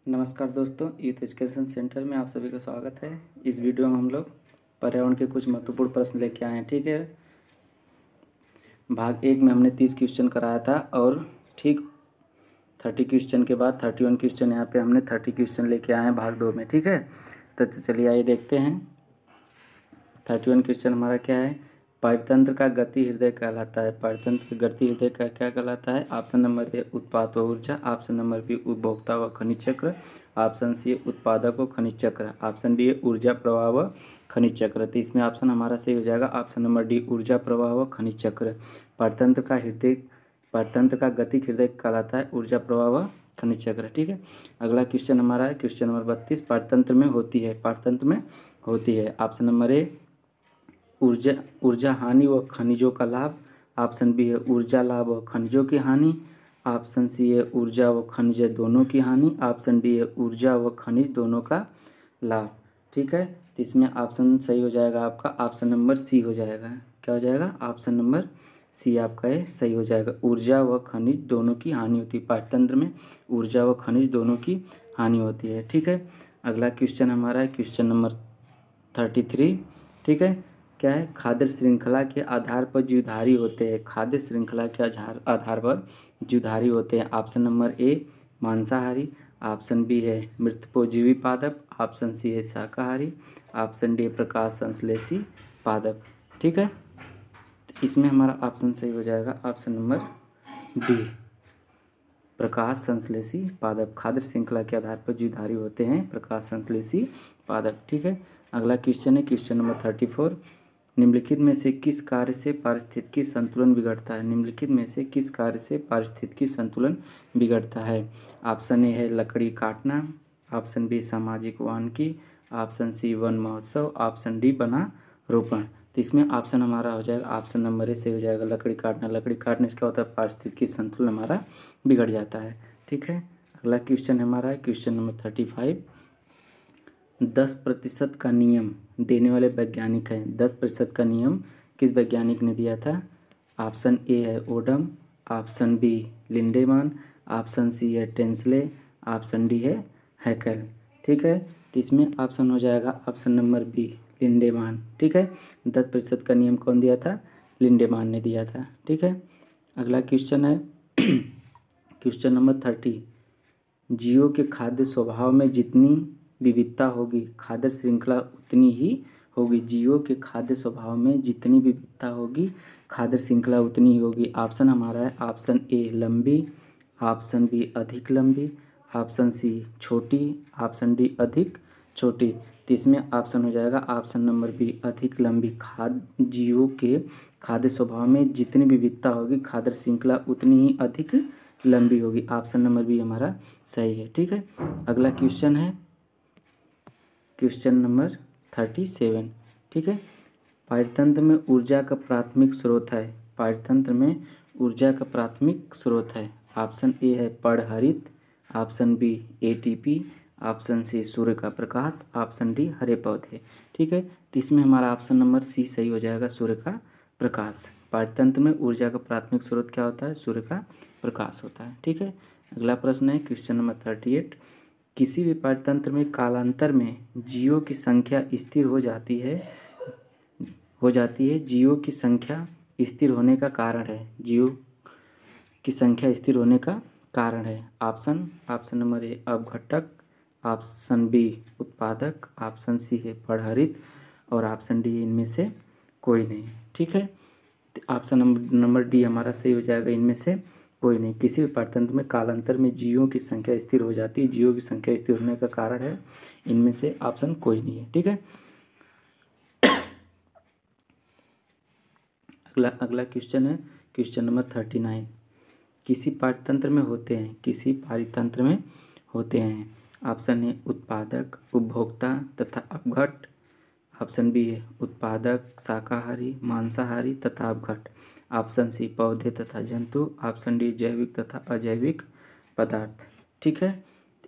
नमस्कार दोस्तों, youth education centre में आप सभी का स्वागत है। इस वीडियो में हम लोग पर्यावरण के कुछ महत्वपूर्ण प्रश्न लेके आए हैं। ठीक है, भाग 1 में हमने 30 क्वेश्चन कराया था और ठीक 30 क्वेश्चन के बाद 31 क्वेश्चन यहाँ पे हमने 30 क्वेश्चन लेके आए हैं भाग 2 में। ठीक है, तो चलिए आइए देखते हैं। 31 क्वेश्चन हमारा क्या है, पारतंत्र का गति हृदय कहलाता है। पारतंत्र का गति हृदय का क्या कहलाता है? ऑप्शन नंबर ए उत्पाद व ऊर्जा, ऑप्शन नंबर बी उपभोक्ता व खनिज चक्र, ऑप्शन सी उत्पादक व खनिज चक्र, ऑप्शन डी ऊर्जा प्रवाह व खनिज चक्र। तो इसमें ऑप्शन हमारा सही हो जाएगा ऑप्शन नंबर डी ऊर्जा प्रवाह व खनिज चक्र। पारतंत्र का गति हृदय कहलाता है ऊर्जा प्रवाह व खनिज चक्र। ठीक है, अगला क्वेश्चन हमारा है क्वेश्चन नंबर 32, पारतंत्र में होती है। ऑप्शन नंबर ए ऊर्जा हानि व खनिजों का लाभ, ऑप्शन बी है ऊर्जा लाभ व खनिजों की हानि, ऑप्शन सी है ऊर्जा व खनिज दोनों की हानि, ऑप्शन डी है ऊर्जा व खनिज दोनों का लाभ। ठीक है, तो इसमें ऑप्शन सही हो जाएगा आपका ऑप्शन नंबर सी हो जाएगा। क्या हो जाएगा? ऑप्शन नंबर सी आपका ये सही हो जाएगा। ऊर्जा व खनिज दोनों की हानि होती है। पारतंत्र में ऊर्जा व खनिज दोनों की हानि होती है। ठीक है, अगला क्वेश्चन हमारा है क्वेश्चन नंबर 33। ठीक है, क्या है? खाद्य श्रृंखला के आधार पर जीवधारी होते हैं। खाद्य श्रृंखला के आधार पर जीवधारी होते हैं। ऑप्शन नंबर ए मांसाहारी, ऑप्शन बी है मृतपोजीवी पादप, ऑप्शन सी है शाकाहारी, ऑप्शन डी प्रकाश संश्लेषी पादप। ठीक है, इसमें हमारा ऑप्शन सही हो जाएगा ऑप्शन नंबर डी प्रकाश संश्लेषी पादप। खाद्य श्रृंखला के आधार पर जीवधारी होते हैं प्रकाश संश्लेषी पादप। ठीक है, अगला क्वेश्चन है क्वेश्चन नंबर 34, निम्नलिखित में से किस कार्य से पारिस्थितिकी संतुलन बिगड़ता है? निम्नलिखित में से किस कार्य से पारिस्थितिकी संतुलन बिगड़ता है? ऑप्शन ए है लकड़ी काटना, ऑप्शन बी सामाजिक वानिकी, ऑप्शन सी वन महोत्सव, ऑप्शन डी वना रोपण। तो इसमें ऑप्शन हमारा हो जाएगा ऑप्शन नंबर ए से हो जाएगा लकड़ी काटना। लकड़ी काटने से क्या होता है? पारिस्थितिकी संतुलन हमारा बिगड़ जाता है। ठीक है, अगला क्वेश्चन हमारा है क्वेश्चन नंबर 35, 10% का नियम देने वाले वैज्ञानिक हैं। 10% का नियम किस वैज्ञानिक ने दिया था? ऑप्शन ए है Odum, option B Lindeman, option C है टेंसले, ऑप्शन डी है हैकेल। ठीक है, तो इसमें ऑप्शन हो जाएगा ऑप्शन नंबर बी लिंडेमान। ठीक है, 10% का नियम कौन दिया था? लिंडेमान ने दिया था। ठीक है, अगला क्वेश्चन है क्वेश्चन नंबर 30, जीवों के खाद्य स्वभाव में जितनी विविधता होगी खाद्य श्रृंखला उतनी ही होगी। जीवों के खाद्य स्वभाव में जितनी विविधता होगी खाद्य श्रृंखला उतनी ही होगी। ऑप्शन हमारा है ऑप्शन ए लंबी, ऑप्शन बी अधिक लंबी, ऑप्शन सी छोटी, ऑप्शन डी अधिक छोटी। तो इसमें ऑप्शन हो जाएगा ऑप्शन नंबर बी अधिक लंबी। जीवों के खाद्य स्वभाव में जितनी विविधता होगी खाद्य श्रृंखला उतनी ही अधिक लंबी होगी। ऑप्शन नंबर बी हमारा सही है। ठीक है, अगला क्वेश्चन है क्वेश्चन नंबर 37। ठीक है, पारतंत्र में ऊर्जा का प्राथमिक स्रोत है। पारतंत्र में ऊर्जा का प्राथमिक स्रोत है। ऑप्शन ए है पर्णहरित, option B ATP, option C सूर्य का प्रकाश, ऑप्शन डी हरे पौधे। ठीक है, तो इसमें हमारा ऑप्शन नंबर सी सही हो जाएगा सूर्य का प्रकाश। पारतंत्र में ऊर्जा का प्राथमिक स्रोत क्या होता है? सूर्य का प्रकाश होता है। ठीक है, अगला प्रश्न है क्वेश्चन नंबर 38, किसी भी पारतंत्र में कालांतर में जीवों की संख्या स्थिर हो जाती है। जीवों की संख्या स्थिर होने का कारण है। जीवों की संख्या स्थिर होने का कारण है। ऑप्शन नंबर ए अपघटक, ऑप्शन बी उत्पादक, ऑप्शन सी है पर्णहरित और ऑप्शन डी इनमें से कोई नहीं। ठीक है, ऑप्शन नंबर डी हमारा सही हो जाएगा इनमें से कोई नहीं। किसी भी पारतंत्र में कालांतर में जीवों की संख्या स्थिर हो जाती है। जीवों की संख्या स्थिर होने का कारण है इनमें से ऑप्शन कोई नहीं है। ठीक है, अगला क्वेश्चन है क्वेश्चन नंबर 39, किसी पारतंत्र में होते हैं। ऑप्शन ए उत्पादक, उपभोक्ता तथा अपघट, ऑप्शन बी है उत्पादक शाकाहारी मांसाहारी तथा अपघट, ऑप्शन सी पौधे तथा जंतु, ऑप्शन डी जैविक तथा अजैविक पदार्थ। ठीक है,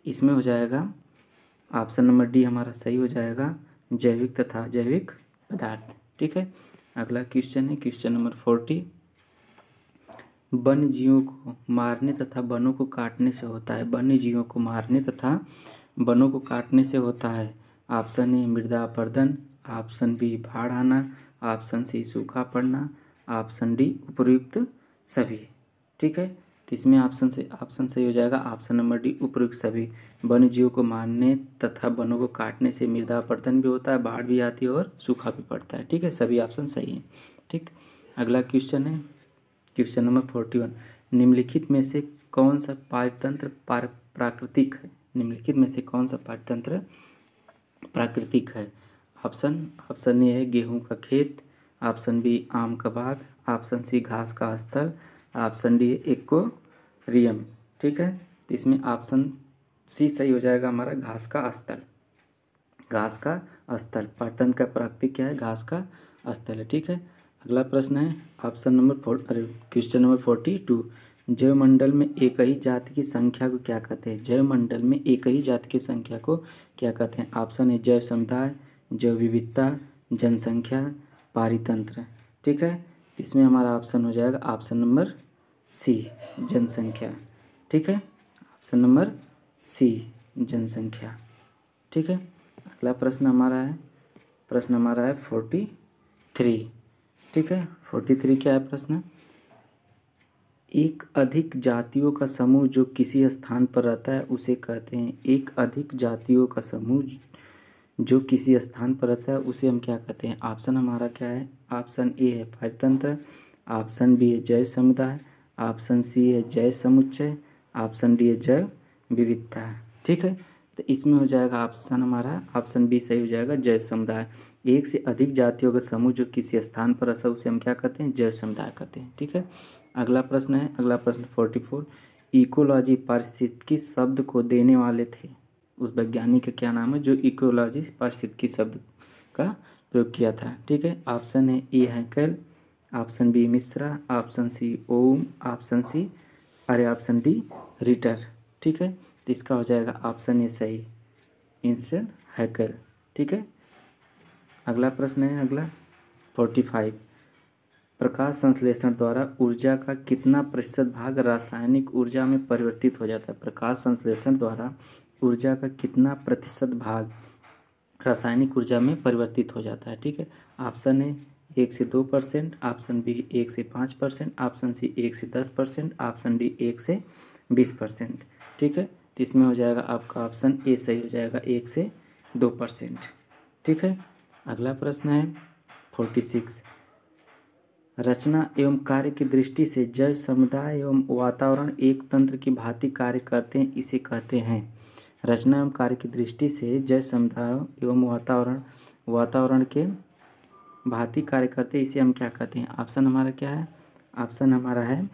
इसमें हो जाएगा ऑप्शन नंबर डी हमारा सही हो जाएगा जैविक तथा अजैविक पदार्थ। ठीक है, अगला क्वेश्चन है क्वेश्चन नंबर 40, वन्य जीवों को मारने तथा वनों को काटने से होता है? वन्य जीवों को मारने तथा वनों को काटने से होता है। ऑप्शन ए मृदा अपरदन, ऑप्शन बी बाढ़ आना, ऑप्शन सी सूखा पड़ना, ऑप्शन डी उपयुक्त सभी। ठीक है, तो इसमें ऑप्शन सही हो जाएगा ऑप्शन नंबर डी उपयुक्त सभी। वन्य जीवों को मारने तथा वनों को काटने से मृदा अपरदन भी होता है, बाढ़ भी आती है और सूखा भी पड़ता है। ठीक है, सभी ऑप्शन सही है। ठीक, अगला क्वेश्चन है क्वेश्चन नंबर 41। निम्नलिखित में से कौन सा पारतंत्र प्राकृतिक है? निम्नलिखित में से कौन सा पारतंत्र प्राकृतिक है? ऑप्शन ए है गेहूं का खेत, ऑप्शन बी आम का बाग, ऑप्शन सी घास का स्थल, ऑप्शन डी एक्वेरियम। ठीक है, तो इसमें ऑप्शन सी सही हो जाएगा हमारा घास का स्थल। घास का स्थल पारतंत्र का प्राकृतिक क्या है? घास का स्थल है। ठीक है, अगला प्रश्न है क्वेश्चन नंबर 42। जैवमंडल में एक ही जाति की संख्या को क्या कहते हैं? जैवमंडल में एक ही जाति की संख्या को क्या कहते हैं? ऑप्शन ए जैव समुदाय, जैव विविधता, जनसंख्या, पारितंत्र। ठीक है, इसमें हमारा ऑप्शन हो जाएगा ऑप्शन नंबर सी जनसंख्या। ठीक है, ऑप्शन नंबर सी जनसंख्या। ठीक है, अगला प्रश्न हमारा है 43। ठीक है, 43 क्या है प्रश्न? एक अधिक जातियों का समूह जो किसी स्थान पर रहता है उसे कहते हैं। एक अधिक जातियों का समूह जो किसी स्थान पर रहता है उसे हम क्या कहते हैं? ऑप्शन हमारा क्या है? ऑप्शन ए है पारतंत्र, ऑप्शन बी है जैव समुदाय, ऑप्शन सी है जैव समुच्चय, ऑप्शन डी है जैव विविधता। ठीक है, तो इसमें हो जाएगा ऑप्शन हमारा ऑप्शन बी सही हो जाएगा जैव समुदाय। एक से अधिक जातियों का समूह जो किसी स्थान पर रहता है उसे हम क्या कहते हैं? जैव समुदाय कहते हैं। ठीक है, अगला प्रश्न 44। इकोलॉजी पारिस्थितिकी शब्द को देने वाले थे, उस वैज्ञानिक का क्या नाम है जो इकोलॉजी पारिस्थितिकी शब्द का प्रयोग किया था? ठीक है, ऑप्शन है A Haeckel, option B Mishra, option C ओम, ऑप्शन डी रिटर। ठीक है, तो इसका हो जाएगा ऑप्शन ए सही इंस्टेड हैकेल। ठीक है, अगला प्रश्न है 45। प्रकाश संश्लेषण द्वारा ऊर्जा का कितना प्रतिशत भाग रासायनिक ऊर्जा में परिवर्तित हो जाता है? प्रकाश संश्लेषण द्वारा ऊर्जा का कितना प्रतिशत भाग रासायनिक ऊर्जा में परिवर्तित हो जाता है? ठीक है, ऑप्शन है 1 से 2%, ऑप्शन बी 1 से 5%, ऑप्शन सी 1 से 10%, ऑप्शन डी 1 से 20%। ठीक है, तो इसमें हो जाएगा आपका ऑप्शन ए सही हो जाएगा 1 से 2%। ठीक है, अगला प्रश्न है 46। रचना एवं कार्य की दृष्टि से जैव समुदाय एवं वातावरण एक तंत्र की भांति कार्य करते हैं, इसे कहते हैं। रचना एवं कार्य की दृष्टि से जैव समुदाय एवं वातावरण के भांति कार्य करते हैं, इसे हम क्या कहते हैं? ऑप्शन हमारा क्या है? ऑप्शन हमारा है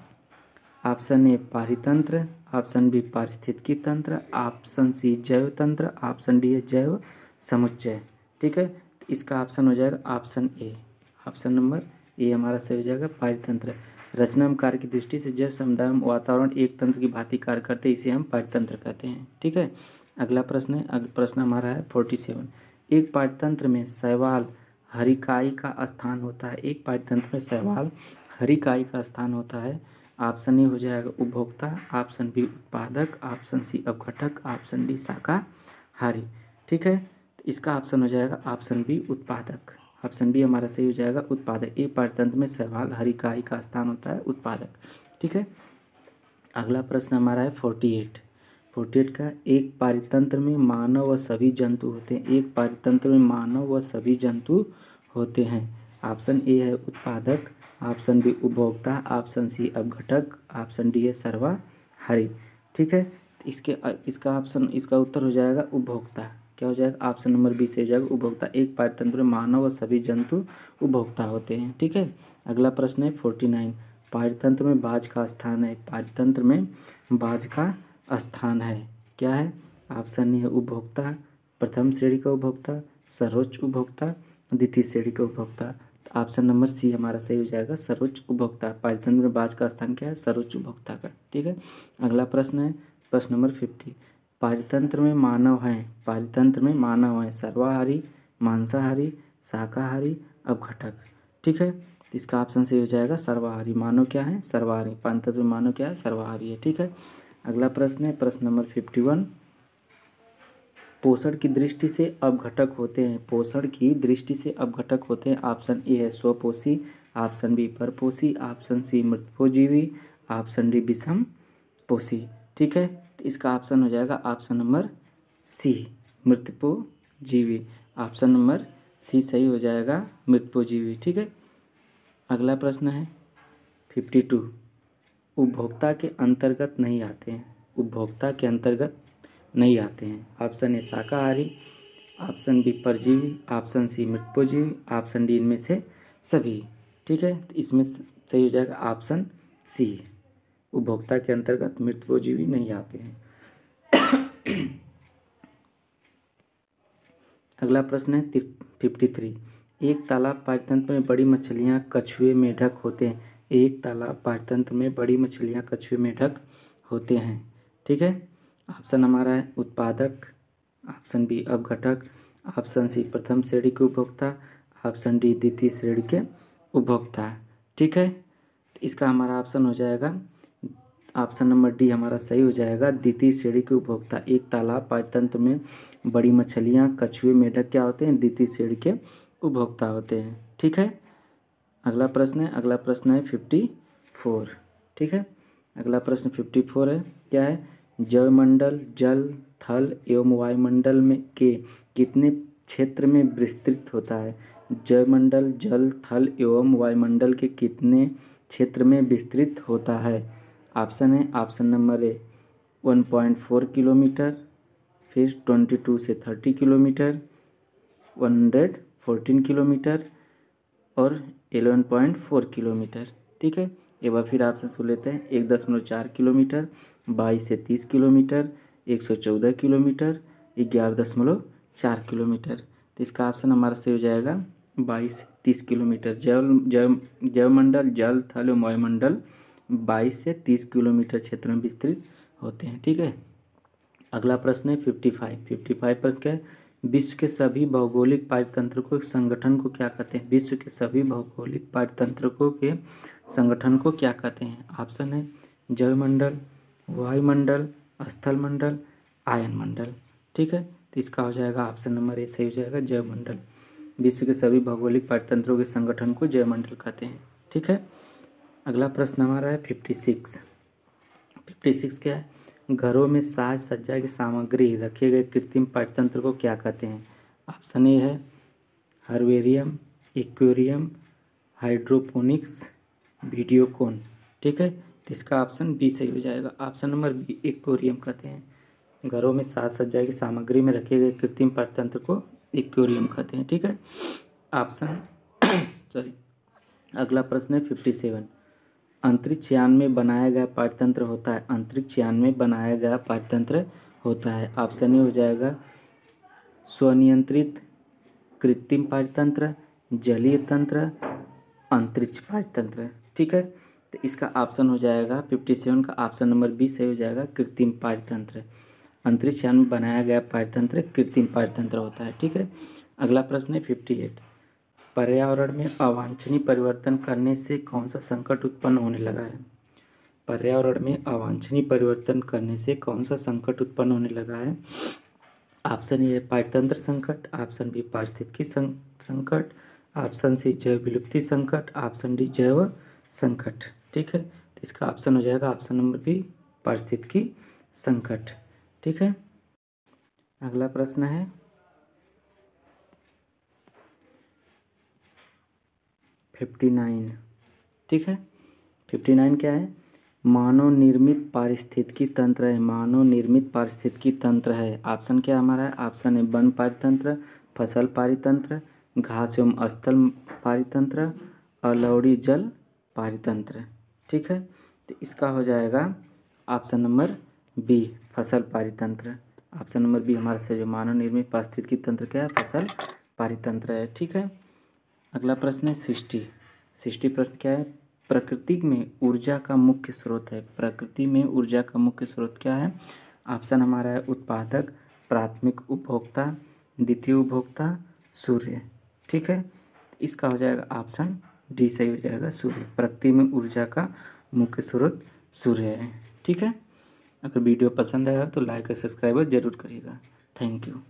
ऑप्शन ए पारितंत्र, ऑप्शन बी पारिस्थितिकी तंत्र, ऑप्शन सी जैव तंत्र, ऑप्शन डी है जैव समुच्चय। ठीक है, तो इसका ऑप्शन हो जाएगा ऑप्शन ए। ऑप्शन नंबर ए हमारा सही हो जाएगा पारितंत्र। रचना एवं कार्य की दृष्टि से जैव समुदाय एवं वातावरण एक तंत्र की भांति कार्य करते हैं, इसे हम पारितंत्र कहते हैं। ठीक है, अगला प्रश्न हमारा है 47। एक पारितंत्र में शैवाल हरिकाई का स्थान होता है। एक पारितंत्र में शैवाल हरिकाई का स्थान होता है। ऑप्शन ए हो जाएगा उपभोक्ता, ऑप्शन बी उत्पादक, ऑप्शन सी अपघटक, ऑप्शन डी शाकाहारी। ठीक है, तो इसका ऑप्शन हो जाएगा ऑप्शन बी उत्पादक। ऑप्शन बी हमारा सही हो जाएगा उत्पादक। एक पारितंत्र में शैवाल हरिकाई का स्थान होता है उत्पादक। ठीक है, अगला प्रश्न हमारा है 48 का। एक पारितंत्र में मानव व सभी जंतु होते हैं। एक पारितंत्र में मानव व सभी जंतु होते हैं। ऑप्शन ए है उत्पादक, ऑप्शन बी उपभोक्ता, ऑप्शन सी अपघटक, ऑप्शन डी है सर्वाहारी। ठीक है, इसका उत्तर हो जाएगा उपभोक्ता। क्या हो जाएगा? ऑप्शन नंबर बी से हो जाएगा उपभोक्ता। एक पारितंत्र में मानव व सभी जंतु उपभोक्ता होते हैं। ठीक है, अगला प्रश्न है 49। पारितंत्र में बाज का स्थान है। पारितंत्र में बाज का स्थान है, क्या है? ऑप्शन ए है उपभोक्ता, प्रथम श्रेणी का उपभोक्ता, सर्वोच्च उपभोक्ता, द्वितीय श्रेणी का उपभोक्ता। तो ऑप्शन नंबर सी हमारा सही हो जाएगा सर्वोच्च उपभोक्ता। पारितंत्र में बाज का स्थान क्या है? सर्वोच्च उपभोक्ता का। ठीक है, अगला प्रश्न है प्रश्न नंबर 50। पारितंत्र में मानव हैं सर्वाहारी, मांसाहारी, शाकाहारी, अपघटक। ठीक है, तो इसका ऑप्शन सही हो जाएगा सर्वाहारी। मानव क्या है? सर्वाहारी। पाचन में मानव क्या है? सर्वाहारी है। ठीक है, अगला प्रश्न है प्रश्न नंबर 51। पोषण की दृष्टि से अपघटक होते हैं। पोषण की दृष्टि से अपघटक होते हैं। ऑप्शन ए है स्वपोषी, ऑप्शन बी परपोषी, ऑप्शन सी मृतपोजीवी, ऑप्शन डी विषम पोषी। ठीक है, तो इसका ऑप्शन हो जाएगा ऑप्शन नंबर सी, मृतपोजीवी। ऑप्शन नंबर सी सही हो जाएगा, मृतपोजीवी। ठीक है, अगला प्रश्न है 52। उपभोक्ता के अंतर्गत नहीं आते हैं। उपभोक्ता के अंतर्गत नहीं आते हैं। ऑप्शन ए शाकाहारी, ऑप्शन बी परजीवी, ऑप्शन सी मृतपोजीवी, ऑप्शन डी इनमें से सभी। ठीक है, तो इसमें सही हो जाएगा ऑप्शन सी, उपभोक्ता के अंतर्गत मृतपोजीवी नहीं आते हैं। अगला प्रश्न है 53। एक तालाब पाठ्यतंत्र में बड़ी मछलियाँ कछुए मेढक होते हैं। एक तालाब पाठ्यतंत्र में बड़ी मछलियाँ कछुए मेढक होते हैं। ठीक है, ऑप्शन हमारा है उत्पादक, ऑप्शन बी अपघटक, ऑप्शन सी प्रथम श्रेणी के उपभोक्ता, ऑप्शन डी द्वितीय श्रेणी के उपभोक्ता। ठीक है, इसका हमारा ऑप्शन हो जाएगा ऑप्शन नंबर डी हमारा सही हो जाएगा, द्वितीय श्रेणी के उपभोक्ता। एक तालाब पाठ्यतंत्र में बड़ी मछलियाँ कछुए मेढक क्या होते हैं? द्वितीय श्रेणी के उपभोक्ता होते हैं। ठीक है, अगला प्रश्न है 54। ठीक है, अगला प्रश्न 54 है, क्या है? जैवमंडल जल थल एवं वायुमंडल में के कितने क्षेत्र में विस्तृत होता है? जैवमंडल जल थल एवं वायुमंडल के कितने क्षेत्र में विस्तृत होता है? ऑप्शन है ऑप्शन नंबर ए 1.4 किलोमीटर, फिर 22 से 30 किलोमीटर, 114 किलोमीटर और 11.4 किलोमीटर। ठीक है, एक बार फिर आपसे सुन लेते हैं। 1.4 किलोमीटर, 22 से 30 किलोमीटर, 114 किलोमीटर, 11.4 किलोमीटर। तो इसका ऑप्शन हमारा सही हो जाएगा 22 से 30 किलोमीटर। जैवमंडल जल थल एवं वायुमंडल 22 से 30 किलोमीटर क्षेत्र में विस्तृत होते हैं। ठीक है, अगला प्रश्न है 55 पर क्या है? विश्व के सभी भौगोलिक पारितंत्र को संगठन को क्या कहते हैं? विश्व के सभी भौगोलिक पारितंत्रकों के संगठन को क्या कहते हैं? ऑप्शन है जैवमंडल, वायुमंडल, स्थल मंडल, आयन मंडल। ठीक है, तो इसका हो जाएगा ऑप्शन नंबर ए सही हो जाएगा, जैवमंडल। विश्व के सभी भौगोलिक पारितंत्रों के संगठन को जैवमंडल कहते हैं। ठीक है, अगला प्रश्न हमारा है 56 क्या है? घरों में साज सज्जा की सामग्री रखे गए कृत्रिम पाठ्यतंत्र को क्या कहते हैं? ऑप्शन ए है हर्बेरियम, एक्वेरियम, हाइड्रोपोनिक्स, वीडियोकॉन। ठीक है, तो इसका ऑप्शन बी सही हो जाएगा, ऑप्शन नंबर बी एक्वेरियम कहते हैं। घरों में साज सज्जा की सामग्री में रखे गए कृत्रिम पाठ्यतंत्र को एक्वेरियम कहते हैं। ठीक है, ऑप्शन अगला प्रश्न है 57। अंतरिक्ष यान में बनाया गया पाठ्यतंत्र होता है। अंतरिक्ष यान में बनाया गया पाठ्यतंत्र होता है। ऑप्शन ए हो जाएगा स्वनियंत्रित कृत्रिम पाठ्यतंत्र, जलीय तंत्र, अंतरिक्ष पाठ्यतंत्र। ठीक है, तो इसका ऑप्शन हो जाएगा 57 का ऑप्शन नंबर बी सही हो जाएगा, कृत्रिम पाठ्यतंत्र। अंतरिक्ष यान में बनाया गया पाठ्यतंत्र कृत्रिम पाठ्यतंत्र होता है। ठीक है, अगला प्रश्न है 58। पर्यावरण में अवांछनीय परिवर्तन करने से कौन सा संकट उत्पन्न होने लगा है? पर्यावरण में अवांछनीय परिवर्तन करने से कौन सा संकट उत्पन्न होने लगा है? ऑप्शन ए पाठ्यतंत्र संकट, ऑप्शन बी पारिस्थितिकी संकट, ऑप्शन सी जैव विलुप्ति संकट, ऑप्शन डी जैव संकट। ठीक है, तो इसका ऑप्शन हो जाएगा ऑप्शन नंबर बी पारिस्थितिकी संकट। ठीक है, अगला प्रश्न है 59। ठीक है, 59 क्या है? मानव निर्मित पारिस्थितिकी तंत्र है। मानव निर्मित पारिस्थितिकी तंत्र है। ऑप्शन क्या हमारा है? ऑप्शन है वन पारितंत्र, फसल पारितंत्र, घास एवं स्थल पारितंत्र, अलोड़ी जल पारितंत्र। ठीक है, तो इसका हो जाएगा ऑप्शन नंबर बी फसल पारितंत्र। ऑप्शन नंबर बी हमारा से जो मानव निर्मित पारिस्थितिकी तंत्र क्या है? फसल पारितंत्र है। ठीक है, अगला प्रश्न है 60 प्रश्न क्या है? प्रकृति में ऊर्जा का मुख्य स्रोत है। प्रकृति में ऊर्जा का मुख्य स्रोत क्या है? ऑप्शन हमारा है उत्पादक, प्राथमिक उपभोक्ता, द्वितीय उपभोक्ता, सूर्य। ठीक है, इसका हो जाएगा ऑप्शन डी सही हो जाएगा सूर्य। प्रकृति में ऊर्जा का मुख्य स्रोत सूर्य है। ठीक है, अगर वीडियो पसंद आया तो लाइक और सब्सक्राइब जरूर करिएगा। Thank you.